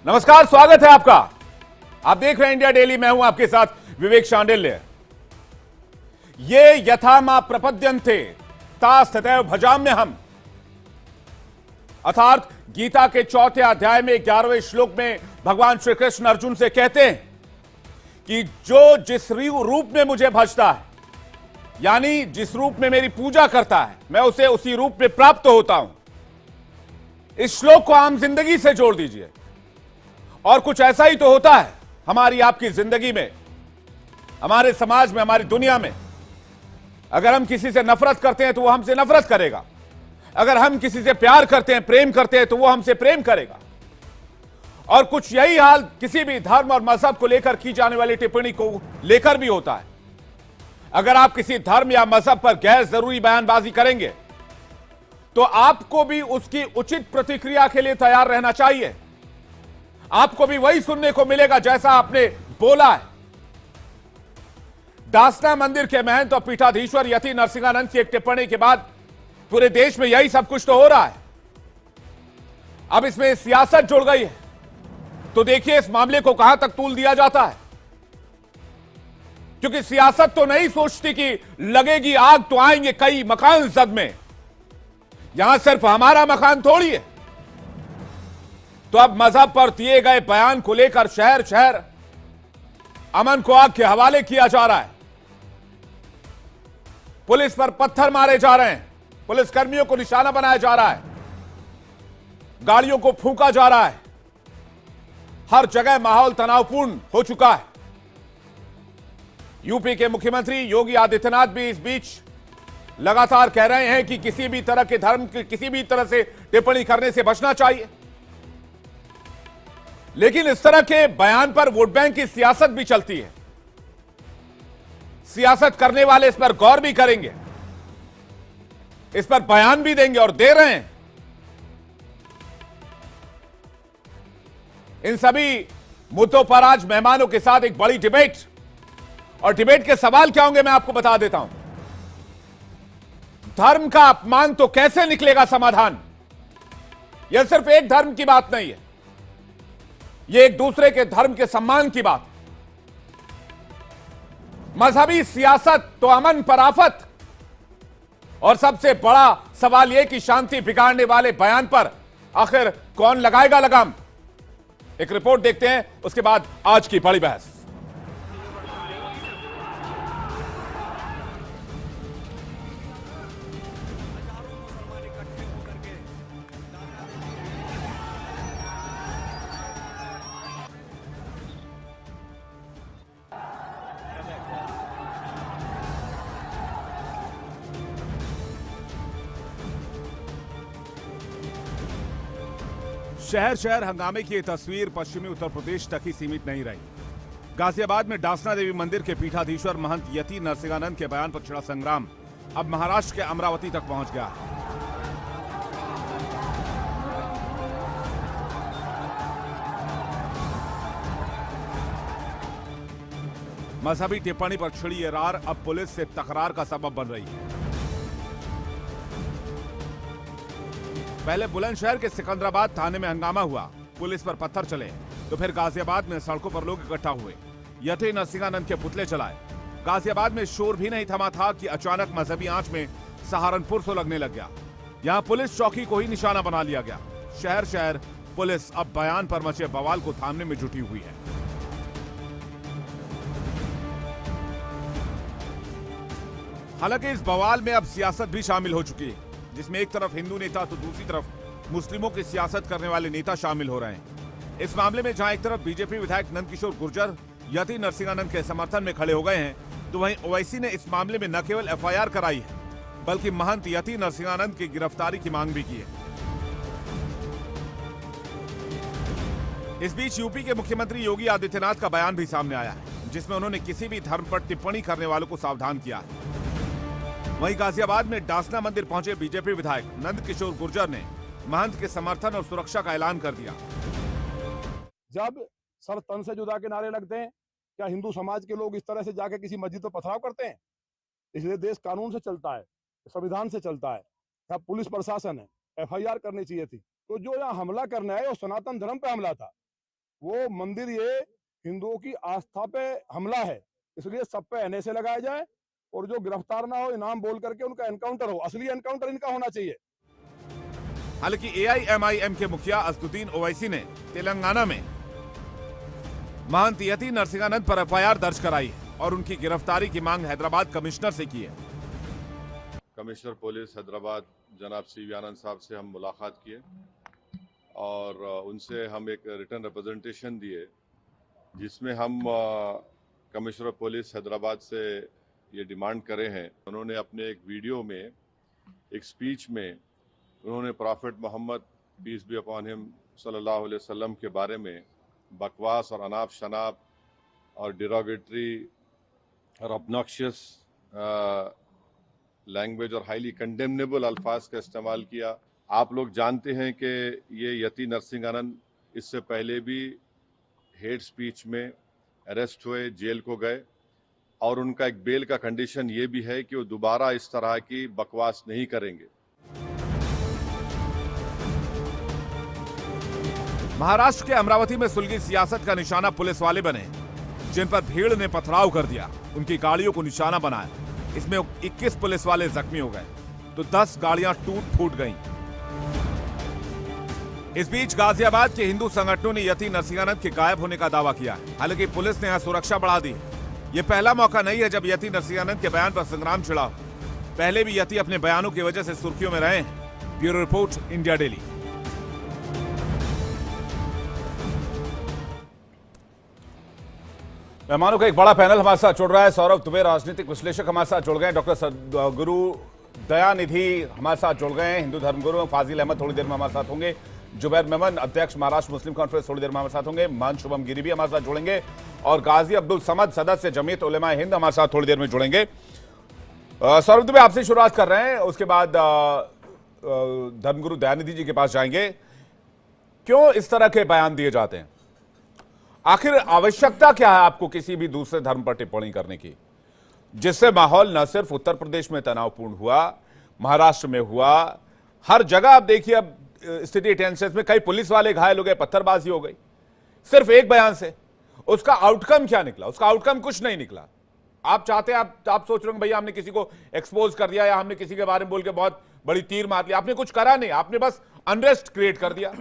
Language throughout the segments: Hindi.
नमस्कार, स्वागत है आपका। आप देख रहे हैं इंडिया डेली। मैं हूं आपके साथ विवेक शांडिल्य। ये यथा मा प्रपद्यन्ते तास तथैव भजाम्यहम्, अर्थात गीता के चौथे अध्याय में 11वें श्लोक में भगवान श्री कृष्ण अर्जुन से कहते हैं कि जो जिस रूप में मुझे भजता है, यानी जिस रूप में मेरी पूजा करता है, मैं उसे उसी रूप में प्राप्त होता हूं। इस श्लोक को आम जिंदगी से जोड़ दीजिए और कुछ ऐसा ही तो होता है हमारी आपकी जिंदगी में, हमारे समाज में, हमारी दुनिया में। अगर हम किसी से नफरत करते हैं तो वो हमसे नफरत करेगा। अगर हम किसी से प्यार करते हैं, प्रेम करते हैं, तो वो हमसे प्रेम करेगा। और कुछ यही हाल किसी भी धर्म और मजहब को लेकर की जाने वाली टिप्पणी को लेकर भी होता है। अगर आप किसी धर्म या मजहब पर गैर जरूरी बयानबाजी करेंगे तो आपको भी उसकी उचित प्रतिक्रिया के लिए तैयार रहना चाहिए। आपको भी वही सुनने को मिलेगा जैसा आपने बोला है। डासना मंदिर के महंत और पीठाधीश्वर यति नरसिंहानंद की एक टिप्पणी के बाद पूरे देश में यही सब कुछ तो हो रहा है। अब इसमें सियासत जुड़ गई है, तो देखिए इस मामले को कहां तक तूल दिया जाता है। क्योंकि सियासत तो नहीं सोचती कि लगेगी आग तो आएंगे कई मकान जद में। यहां सिर्फ हमारा मकान थोड़ी है। तो अब मजहब पर दिए गए बयान को लेकर शहर शहर अमन को आग के हवाले किया जा रहा है। पुलिस पर पत्थर मारे जा रहे हैं, पुलिस कर्मियों को निशाना बनाया जा रहा है, गाड़ियों को फूंका जा रहा है। हर जगह माहौल तनावपूर्ण हो चुका है। यूपी के मुख्यमंत्री योगी आदित्यनाथ भी इस बीच लगातार कह रहे हैं कि किसी भी तरह के धर्म की किसी भी तरह से टिप्पणी करने से बचना चाहिए। लेकिन इस तरह के बयान पर वोट बैंक की सियासत भी चलती है। सियासत करने वाले इस पर गौर भी करेंगे, इस पर बयान भी देंगे और दे रहे हैं। इन सभी मुद्दों पर आज मेहमानों के साथ एक बड़ी डिबेट, और डिबेट के सवाल क्या होंगे मैं आपको बता देता हूं। धर्म का अपमान तो कैसे निकलेगा समाधान? यह सिर्फ एक धर्म की बात नहीं है, यह एक दूसरे के धर्म के सम्मान की बात। मजहबी सियासत तो अमन पर आफत, और सबसे बड़ा सवाल यह कि शांति बिगाड़ने वाले बयान पर आखिर कौन लगाएगा लगाम। एक रिपोर्ट देखते हैं, उसके बाद आज की बड़ी बहस। शहर शहर हंगामे की यह तस्वीर पश्चिमी उत्तर प्रदेश तक ही सीमित नहीं रही। गाजियाबाद में डासना देवी मंदिर के पीठाधीश्वर महंत यति नरसिंहानंद के बयान पर छिड़ा संग्राम अब महाराष्ट्र के अमरावती तक पहुंच गया। मजहबी टिप्पणी पर छिड़ी ये रार अब पुलिस से तकरार का सबब बन रही है। पहले बुलंदशहर के सिकंदराबाद थाने में हंगामा हुआ, पुलिस पर पत्थर चले, तो फिर गाजियाबाद में सड़कों पर लोग इकट्ठा हुए, यति नरसिंहानंद के पुतले चलाए। गाजियाबाद में शोर भी नहीं थमा था कि अचानक मजहबी आंच में सहारनपुर से लगने लग गया। यहां पुलिस चौकी को ही निशाना बना लिया गया। शहर शहर पुलिस अब बयान पर मचे बवाल को थामने में जुटी हुई है। हालांकि इस बवाल में अब सियासत भी शामिल हो चुकी है, जिसमें एक तरफ हिंदू नेता तो दूसरी तरफ मुस्लिमों की सियासत करने वाले नेता शामिल हो रहे हैं। इस मामले में जहां एक तरफ बीजेपी विधायक नंदकिशोर गुर्जर यति नरसिंहानंद के समर्थन में खड़े हो गए हैं, तो वहीं ओवैसी ने इस मामले में न केवल एफआईआर कराई है, बल्कि महंत यति नरसिंहानंद की गिरफ्तारी की मांग भी की है। इस बीच यूपी के मुख्यमंत्री योगी आदित्यनाथ का बयान भी सामने आया है, जिसमें उन्होंने किसी भी धर्म पर टिप्पणी करने वालों को सावधान किया है। वहीं गाजियाबाद में डासना मंदिर पहुंचे बीजेपी विधायक नंदकिशोर गुर्जर ने महंत के समर्थन और सुरक्षा का ऐलान कर दिया। जब सर तन से जुदा के नारे लगते हैं, क्या हिंदू समाज के लोग इस तरह से जाके किसी मस्जिद पर पथराव करते हैं? इसलिए देश कानून से चलता है, संविधान से चलता है। यहाँ पुलिस प्रशासन है, एफआईआर करनी चाहिए थी। तो जो यहाँ हमला करने आए वो सनातन धर्म पे हमला था। वो मंदिर ये हिंदुओं की आस्था पे हमला है, इसलिए सब पे एनएसए लगाया जाए और जो गिरफ्तार ना हो इनाम बोल करके उनका एनकाउंटर हो, असली एनकाउंटर इनका होना चाहिए। हालांकि एआईएमआईएम के मुखिया असदुद्दीन ओवैसी ने तेलंगाना में महंत यति नरसिंहानंद पर एफआईआर दर्ज कराई और उनकी गिरफ्तारी की मांग हैदराबाद कमिश्नर से की है। कमिश्नर पुलिस हैदराबाद जनाब सी वी आनंद साहब से हम मुलाकात किए और उनसे हम एक रिटर्न रिप्रेजेंटेशन दिए जिसमें हम कमिश्नर पुलिस हैदराबाद से ये डिमांड करे हैं। उन्होंने अपने एक वीडियो में, एक स्पीच में उन्होंने prophet Mohammad peace be upon him सल्लल्लाहु अलैहि वसल्लम के बारे में बकवास और अनाप शनाप और डिरोगेटरी और ऑब्नॉक्शियस लैंग्वेज और हाईली कंडेमनेबल अल्फाज का इस्तेमाल किया। आप लोग जानते हैं कि ये यति नरसिंहानंद इससे पहले भी हेट स्पीच में अरेस्ट हुए, जेल को गए और उनका एक बेल का कंडीशन ये भी है कि वो दोबारा इस तरह की बकवास नहीं करेंगे। महाराष्ट्र के अमरावती में सुलगी सियासत का निशाना पुलिस वाले बने, जिन पर भीड़ ने पथराव कर दिया, उनकी गाड़ियों को निशाना बनाया। इसमें 21 पुलिस वाले जख्मी हो गए तो 10 गाड़ियां टूट फूट गईं। इस बीच गाजियाबाद के हिंदू संगठनों ने यति नरसिंहानंद के गायब होने का दावा किया। हालांकि पुलिस ने यहां सुरक्षा बढ़ा दी। यह पहला मौका नहीं है जब यति नरसिंहानंद के बयान पर संग्राम छिड़ा। पहले भी यति अपने बयानों की वजह से सुर्खियों में रहे हैं। Bureau report, India daily. मेहमानों का एक बड़ा पैनल हमारे साथ जुड़ रहा है। सौरभ दुबे राजनीतिक विश्लेषक हमारे साथ जुड़ गए, डॉक्टर गुरु दयानिधि हमारे साथ जुड़ गए हैं, हिंदू धर्मगुरु फाजिल अहमद थोड़ी देर में हमारे साथ होंगे, जुबैर मेमन अध्यक्ष महाराष्ट्र मुस्लिम कॉन्फ्रेंस थोड़ी देर में हमारे साथ होंगे, महंत शुभम गिरी भी हमारे साथ जुड़ेंगे और गाजी अब्दुल समद सदस्य जमीयत उलेमा हिंद हमारे साथ थोड़ी देर में जुड़ेंगे। सौरभ दुबे आपसे शुरुआत कर रहे हैं, उसके बाद धर्मगुरु दयानिधि जी के पास जाएंगे। क्यों इस तरह के बयान दिए जाते हैं? आखिर आवश्यकता क्या है आपको किसी भी दूसरे धर्म पर टिप्पणी करने की, जिससे माहौल न सिर्फ उत्तर प्रदेश में तनावपूर्ण हुआ, महाराष्ट्र में हुआ, हर जगह आप देखिए अब स्थिति टेंशन में, कई पुलिस वाले घायल हो गए, पत्थरबाजी हो गई, सिर्फ एक बयान से। उसका आउटकम क्या निकला? उसका आउटकम कुछ नहीं निकला। आप चाहते हैं, आप सोच रहे हो भैया हमने किसी को एक्सपोज कर दिया या हमने किसी के बारे में बोल के बहुत बड़ी तीर मार लिया। आपने कुछ करा नहीं, आपने बस अनरेस्ट क्रिएट कर दिया।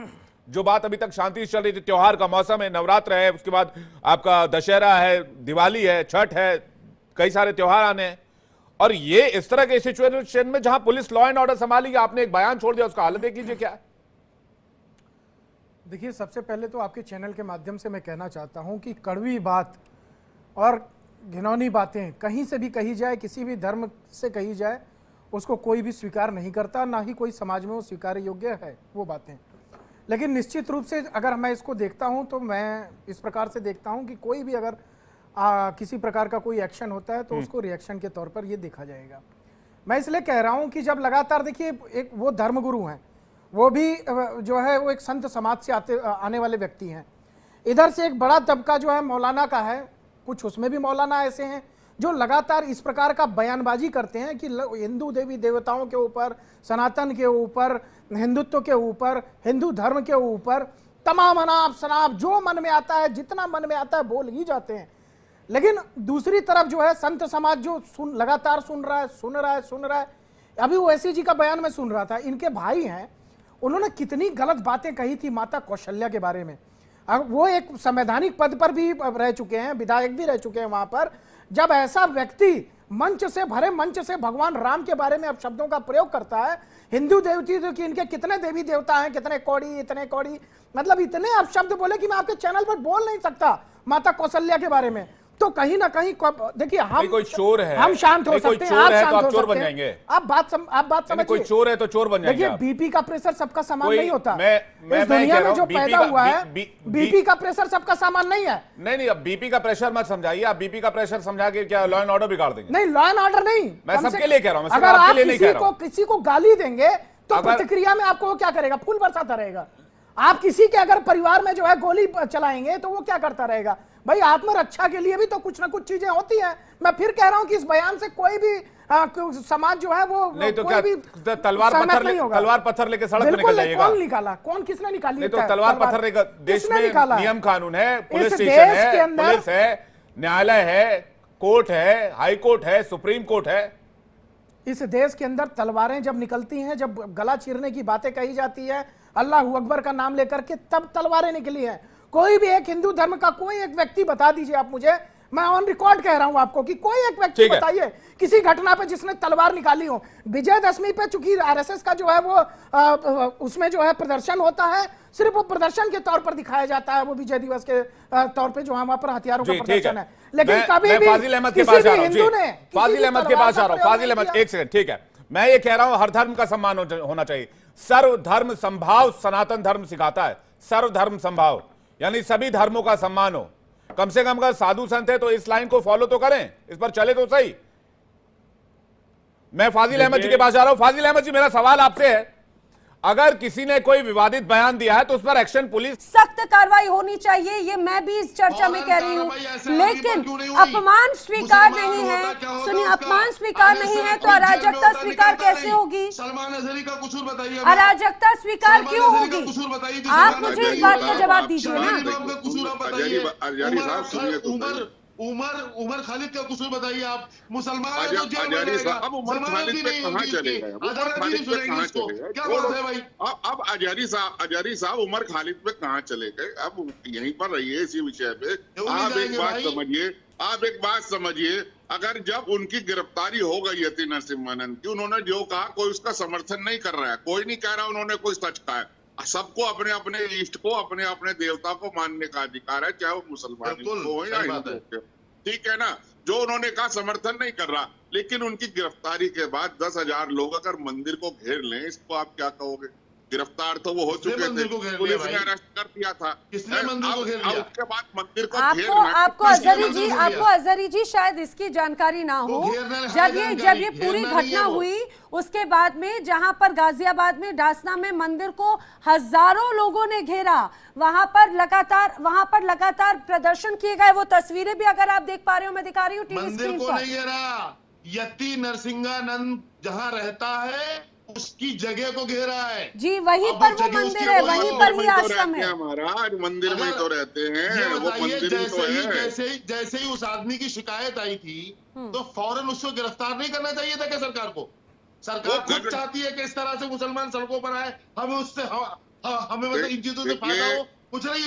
जो बात अभी तक शांति से चल रही थी, त्योहार का मौसम है, नवरात्र है, उसके बाद आपका दशहरा है, दिवाली है, छठ है, कई सारे त्योहार आने हैं, और ये इस तरह के सिचुएशन में जहां पुलिस लॉ एंड ऑर्डर संभालेगी, आपने एक बयान छोड़ दिया, उसका हाल देख लीजिए क्या है। देखिए, सबसे पहले तो आपके चैनल के माध्यम से मैं कहना चाहता हूं कि कड़वी बात और घिनौनी बातें कहीं से भी कही जाए, किसी भी धर्म से कही जाए, उसको कोई भी स्वीकार नहीं करता, ना ही कोई समाज में वो स्वीकार योग्य है वो बातें। लेकिन निश्चित रूप से अगर मैं इसको देखता हूं तो मैं इस प्रकार से देखता हूं कि कोई भी अगर किसी प्रकार का कोई एक्शन होता है तो उसको रिएक्शन के तौर पर ये देखा जाएगा। मैं इसलिए कह रहा हूं कि जब लगातार देखिए एक वो धर्मगुरु हैं, वो भी जो है वो एक संत समाज से आने वाले व्यक्ति हैं। इधर से एक बड़ा तबका जो है मौलाना का है, कुछ उसमें भी मौलाना ऐसे हैं जो लगातार इस प्रकार का बयानबाजी करते हैं कि हिंदू देवी देवताओं के ऊपर, सनातन के ऊपर, हिंदुत्व के ऊपर, हिंदू धर्म के ऊपर तमाम अनाप शनाप जो मन में आता है, जितना मन में आता है बोल ही जाते हैं। लेकिन दूसरी तरफ जो है संत समाज जो लगातार सुन रहा है। अभी ओवैसी जी का बयान में सुन रहा था, इनके भाई हैं, उन्होंने कितनी गलत बातें कही थी माता कौशल्या के बारे में। वो एक संवैधानिक पद पर भी रह चुके हैं, विधायक भी रह चुके हैं वहां पर। जब ऐसा व्यक्ति मंच से भरे मंच से भगवान राम के बारे में अब शब्दों का प्रयोग करता है, हिंदू देवती तो कि इनके कितने देवी देवता हैं, कितने कौड़ी, इतने कौड़ी, मतलब इतने आप शब्द बोले कि मैं आपके चैनल पर बोल नहीं सकता माता कौशल्या के बारे में। तो कहीं ना कहीं देखिए, हम कोई चोर है, हम शांत हो सकते हैं, आप शांत हो सकते हैं, आप बात समझिए। कोई चोर है तो चोर बन जाएंगे। देखिए, बीपी का प्रेशर सबका सामान नहीं होता। मैं इस दुनिया में जो पैदा हुआ है, बीपी का प्रेशर सबका सामान नहीं है। नहीं, अब बीपी का प्रेशर मत समझाइए। आप बीपी का प्रेशर समझा के क्या लॉ एंड ऑर्डर बिगाड़ देंगे? नहीं, लॉ एंड ऑर्डर नहीं, मैं सबके लिए कह रहा हूं, अगर आप किसी को गाली देंगे तो प्रतिक्रिया में आपको वो क्या करेगा? फूल बरसाता रहेगा। आप किसी के अगर परिवार में जो है गोली चलाएंगे तो वो क्या करता रहेगा? भाई आत्मरक्षा के लिए भी तो कुछ ना कुछ चीजें होती हैं। मैं फिर कह रहा हूं कि इस बयान से कोई भी समाज जो है वो नहीं तो कोई भी तलवार पत्थर लेके सड़क पे निकल जाएगा। कौन निकाला? कौन किसने निकाली? नहीं तो तलवार पत्थर लेकर, देश में नियम कानून है, पुलिस इस स्टेशन देश के है, अंदर पुलिस है, न्यायालय है, कोर्ट है, हाई कोर्ट है, सुप्रीम कोर्ट है। इस देश के अंदर तलवारें जब निकलती हैं, जब गला चीरने की बातें कही जाती है अल्लाह अकबर का नाम लेकर के, तब तलवारें निकली हैं। कोई भी एक हिंदू धर्म का कोई एक व्यक्ति बता दीजिए आप मुझे, मैं ऑन रिकॉर्ड कह रहा हूं आपको कि कोई एक व्यक्ति बताइए किसी घटना पे जिसने तलवार निकाली हो। विजयदशमी पे चूंकि आरएसएस का जो है वो उसमें जो है प्रदर्शन होता है, सिर्फ वो प्रदर्शन के तौर पर दिखाया जाता है, वो विजय दिवस के तौर पे जो वहां पर हथियारों का प्रदर्शन है। लेकिन कभी भी फाजिल अहमद के पास आ रहा हूं, फाजिल अहमद के पास आ रहा हूं। फाजिल अहमद एक सेकंड, ठीक है, मैं ये कह रहा हूं हर धर्म का सम्मान होना चाहिए। सर्वधर्म संभाव सनातन धर्म सिखाता है, सर्वधर्म संभाव यानी सभी धर्मों का सम्मान हो। कम से कम अगर साधु संत है तो इस लाइन को फॉलो तो करें, इस पर चले तो सही। मैं फाजिल अहमद जी के पास जा रहा हूं। फाजिल अहमद जी, मेरा सवाल आपसे है, अगर किसी ने कोई विवादित बयान दिया है तो उस पर एक्शन, पुलिस सख्त कार्रवाई होनी चाहिए, ये मैं भी इस चर्चा में कह रही हूँ। लेकिन अपमान स्वीकार नहीं है, सुनिए, अपमान स्वीकार नहीं है तो अराजकता स्वीकार कैसे होगी? सलमान अजहरी का कसूर बताइए। अराजकता स्वीकार क्यों होगी? आप मुझे इस बात का जवाब दीजिए ना। उमर खालिद का कसूर बताइए। आप मुसलमान है तो जेल में जाएगा। उमर खालिद पे कहाँ चलेगा? क्या बात है भाई? अब अजारी साहब उमर खालिद पे कहाँ चले गए? अब यहीं पर रहिए इसी विषय पे। आप एक बात समझिए, अगर जब उनकी गिरफ्तारी हो गई यति नरसिम्हानंद की, उन्होंने जो कहा कोई उसका समर्थन नहीं कर रहा है, कोई नहीं कह रहा उन्होंने कोई सच कहा है। सबको अपने अपने इष्ट को, अपने अपने देवता को मानने का अधिकार है, चाहे वो मुसलमान हो या हिंदू हो, ठीक है ना। जो उन्होंने कहा समर्थन नहीं कर रहा, लेकिन उनकी गिरफ्तारी के बाद 10,000 लोग अगर मंदिर को घेर लें, इसको आप क्या कहोगे? गिरफ्तार तो वो हो चुके थे, पुलिस ने अरेस्ट कर दिया था। किसने मंदिर को घेर लिया? उसके बाद मंदिर को आपको अजहरी जी शायद इसकी जानकारी ना हो। जब ये पूरी घटना हुई उसके बाद में, जहां पर गाजियाबाद में डासना में मंदिर को हजारों लोगों ने घेरा, वहां पर लगातार प्रदर्शन किए गए। वो तस्वीरें भी अगर आप देख पा रहे हो, मैं दिखा रही हूँ टीवी स्क्रीन पर। मंदिर को नहीं घेरा, यति नरसिंहानंद जहां रहता है उसकी जगह को घेरा है जी। वहीं पर वो मंदिर है, वहीं पर ही आश्रम है। महाराज मंदिर में तो रहते हैं वो मंदिर। जैसे ही उस आदमी की शिकायत आई थी तो फौरन उसको गिरफ्तार नहीं करना चाहिए था क्या सरकार को? सरकार खुद चाहती है कि इस तरह से मुसलमान सड़कों पर आए, हमें उससे हमें मतलब इन चीजों से फायदा हो, कुछ नहीं।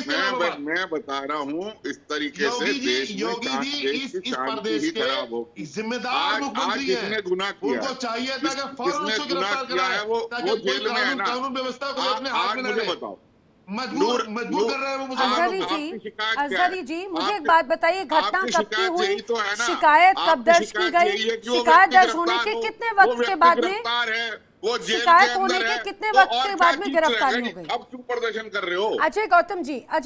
मैं बता रहा हूँ इस तरीके से योगी जी इस प्रदेश के जिम्मेदार मुख्यमंत्री हैं, उनको चाहिए था कि फौरन उसको गिरफ्तार कराए ताकि जेल में कानून व्यवस्था को अपने हाथ में ले। बताओ मजबूर कर रहे हैं वो। अजहरी जी मुझे एक बात बताइए, घटना कब की हुई? शिकायत कब दर्ज की गई? शिकायत दर्ज होने के कितने वक्त के बाद में, शिकायत होने के कितने वक्त के बाद में गिरफ्तारी हो गई? अब क्यों प्रदर्शन कर रहे हो? अजय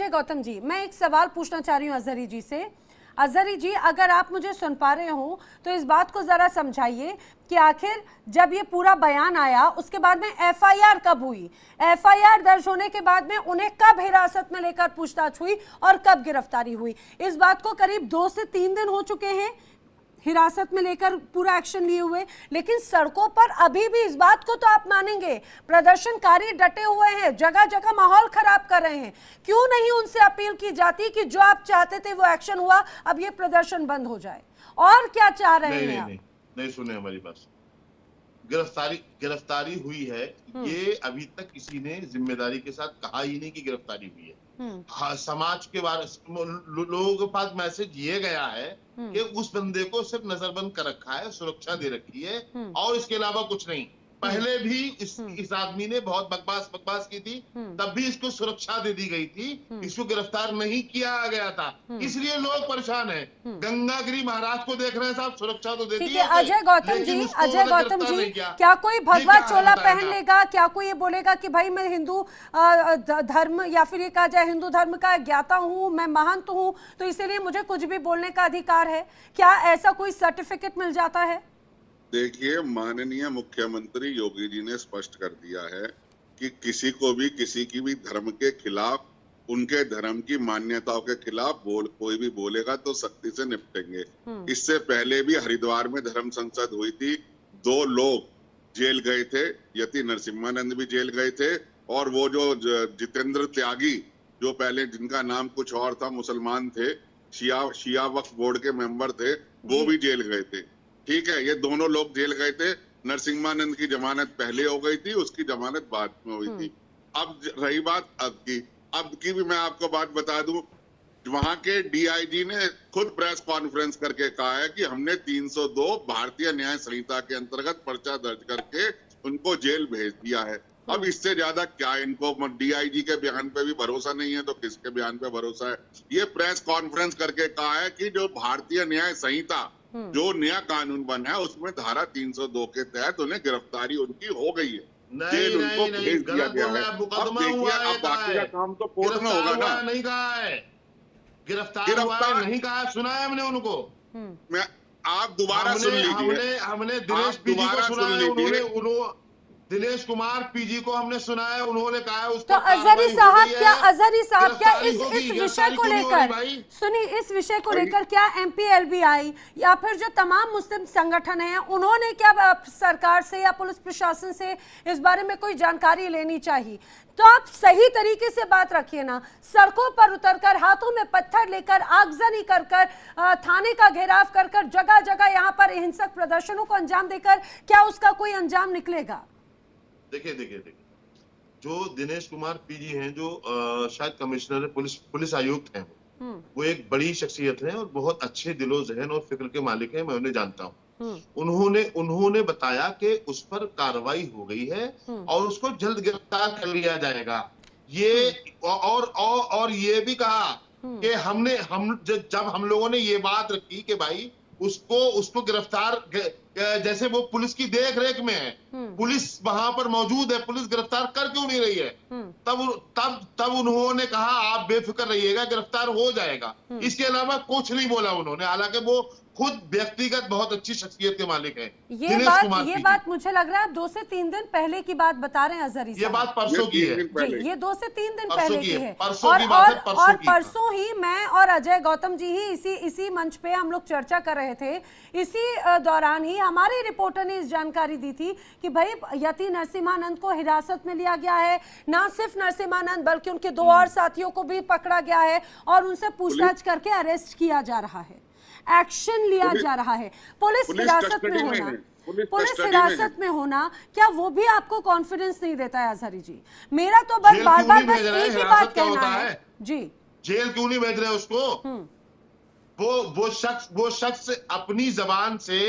गौतम जी, मैं एक सवाल पूछना चाह रही हूँ अजहरी जी से। अजहरी जी, अगर आप मुझे सुन पा रहे हो तो इस बात को जरा समझाइए कि आखिर जब ये पूरा बयान आया उसके बाद में एफआईआर कब हुई? एफआईआर दर्ज होने के बाद में उन्हें कब हिरासत में लेकर पूछताछ हुई और कब गिरफ्तारी हुई? इस बात को करीब 2 से 3 दिन हो चुके हैं हिरासत में लेकर पूरा एक्शन लिए हुए, लेकिन सड़कों पर अभी भी, इस बात को तो आप मानेंगे, प्रदर्शनकारी डटे हुए हैं, जगह जगह माहौल खराब कर रहे हैं। क्यों नहीं उनसे अपील की जाती कि जो आप चाहते थे वो एक्शन हुआ, अब ये प्रदर्शन बंद हो जाए? और क्या चाह रहे हैं आप? नहीं सुने हमारी बात। गिरफ्तारी हुई है, ये अभी तक किसी ने जिम्मेदारी के साथ कहा ही नहीं कि गिरफ्तारी हुई है। हाँ, समाज के बारे लोगों के पास मैसेज ये गया है कि उस बंदे को सिर्फ नजरबंद कर रखा है, सुरक्षा दे रखी है और इसके अलावा कुछ नहीं। पहले भी इस आदमी ने बहुत बकवास की थी, तब भी इसको सुरक्षा दे दी गई थी, इसको गिरफ्तार नहीं किया गया था, इसलिए लोग परेशान हैं। गंगागिरी महाराज को देख रहे हैं साहब, सुरक्षा तो दे दी है। अजय गौतम जी, क्या कोई भगवा चोला पहन लेगा? क्या कोई ये बोलेगा कि भाई मैं हिंदू धर्म, या फिर ये कहा जाए हिंदू धर्म का ज्ञाता हूँ, मैं महंत हूँ, तो इसीलिए मुझे कुछ भी बोलने का अधिकार है? क्या ऐसा कोई सर्टिफिकेट मिल जाता है? देखिए, माननीय मुख्यमंत्री योगी जी ने स्पष्ट कर दिया है कि किसी को भी किसी की भी धर्म के खिलाफ, उनके धर्म की मान्यताओं के खिलाफ कोई भी बोलेगा तो सख्ती से निपटेंगे। इससे पहले भी हरिद्वार में धर्म संसद हुई थी, 2 लोग जेल गए थे, यति नरसिम्हानंद भी जेल गए थे, और वो जो जितेंद्र त्यागी, जो पहले जिनका नाम कुछ और था, मुसलमान थे, शिया वक्फ बोर्ड के मेंबर थे, वो भी जेल गए थे। ठीक है, ये दोनों लोग जेल गए थे। नरसिम्हानंद की जमानत पहले हो गई थी, उसकी जमानत बाद में हुई थी। अब रही बात अब की भी मैं आपको बात बता दूं, वहां के डीआईजी ने खुद प्रेस कॉन्फ्रेंस करके कहा है कि हमने 302 भारतीय न्याय संहिता के अंतर्गत पर्चा दर्ज करके उनको जेल भेज दिया है। अब इससे ज्यादा क्या इनको, डीआईजी के बयान पे भी भरोसा नहीं है तो किसके बयान पे भरोसा है? ये प्रेस कॉन्फ्रेंस करके कहा है कि जो भारतीय न्याय संहिता, जो नया कानून बना है, उसमें धारा 302 के तहत उन्हें गिरफ्तारी उनकी हो गई है, जेल उनको भेज दिया गया है। अब देखिए, अब बाकी का काम तो कोर्ट में होगा ना। नहीं कहा है गिरफ्तार हुआ है, नहीं कहा, सुना है हमने उनको। मैं आप दोबारा सुन लीजिए, हमने दिनेश पीजी को सुना है, उन्होंने दिनेश कुमार पीजी को हमने सुना है, उन्होंने कहा है उसको। तो अजहरी साहब क्या इस विषय को लेकर, सुनिए, इस विषय को लेकर क्या एमपीएलबीआई या फिर जो तमाम मुस्लिम संगठन हैं, उन्होंने क्या सरकार से या पुलिस प्रशासन से इस बारे में कोई जानकारी लेनी चाहिए? तो आप सही तरीके से बात रखिए ना, सड़कों पर उतरकर, हाथों में पत्थर लेकर, आगजनी कर थाने का घेराव कर जगह जगह यहाँ पर हिंसक प्रदर्शनों को अंजाम देकर क्या उसका कोई अंजाम निकलेगा? देखिए, जो दिनेश कुमार पीजी हैं, जो शायद कमिश्नर पुलिस आयुक्त हैं, वो एक बड़ी शख्सियत है और बहुत अच्छे दिलो जहन और फिक्र के मालिक हैं, मैं उन्हें जानता हूँ। उन्होंने बताया कि उस पर कार्रवाई हो गई है और उसको जल्द गिरफ्तार कर लिया जाएगा। ये और ये भी कहा कि जब हम लोगों ने ये बात रखी कि भाई उसको गिरफ्तार, जैसे वो पुलिस की देख रेख में है, पुलिस वहां पर मौजूद है, पुलिस गिरफ्तार कर क्यों नहीं रही है? तब उन्होंने कहा आप बेफिक्र रहिएगा, गिरफ्तार हो जाएगा। इसके अलावा कुछ नहीं बोला उन्होंने, हालांकि वो खुद व्यक्तिगत बहुत अच्छी शख्सियत के मालिक हैं। ये बात मुझे लग रहा है आप 2 से 3 दिन पहले की बात बता रहे हैं अजहरी साहब। ये बात परसों की है जी, ये 2 से 3 दिन पहले की है। और परसों ही मैं और अजय गौतम जी ही इसी मंच पे हम लोग चर्चा कर रहे थे। इसी दौरान ही हमारे रिपोर्टर ने इस जानकारी दी थी कि भाई यति नरसिम्हानंद को हिरासत में लिया गया है। ना सिर्फ नरसिम्हानंद बल्कि उनके 2 और साथियों को भी पकड़ा गया है और उनसे पूछताछ करके अरेस्ट किया जा रहा है, एक्शन लिया जा रहा है। पुलिस हिरासत में होना क्या वो भी आपको कॉन्फिडेंस नहीं देता है अजहरी जी? मेरा तो बस बार-बार बस एक ही बात कहना है जी, जेल क्यों नहीं भेज रहे उसको? वो शख्स अपनी जबान से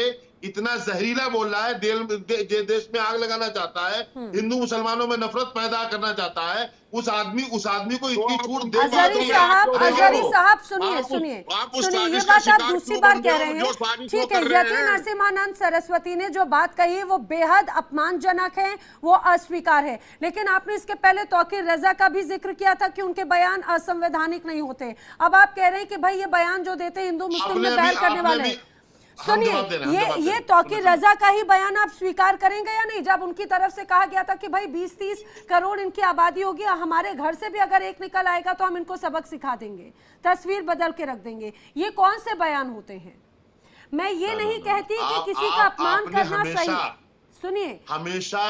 इतना जहरीला बोल रहा है, देश में आग लगाना चाहता है, हिंदू मुसलमानों में नफरत पैदा करना चाहता है। उस आदमी को इतनी छूट दे? अजहरी साहब सुनिए, ये बात आप दूसरी बार कह रहे हैं। ठीक है, यति नरसिम्हानंद सरस्वती ने जो बात कही है वो बेहद अपमानजनक है, वो अस्वीकार है। लेकिन आपने इसके पहले तौकीर रजा का भी जिक्र किया था कि उनके बयान असंवैधानिक नहीं होते। अब आप कह रहे हैं कि भाई ये बयान जो देते हिंदू मुस्लिम में बैर करने वाले हैं। सुनिए, ये तौकीर रजा का ही बयान आप स्वीकार करेंगे या नहीं? जब उनकी तरफ से कहा गया था कि भाई 20-30 करोड़ इनकी आबादी होगी, हमारे घर से भी अगर एक निकल आएगा तो हम इनको सबक सिखा देंगे, तस्वीर बदल के रख देंगे। ये कौन से बयान होते हैं? मैं ये नहीं कहती कि किसी का अपमान करना सही, सुनिए, हमेशा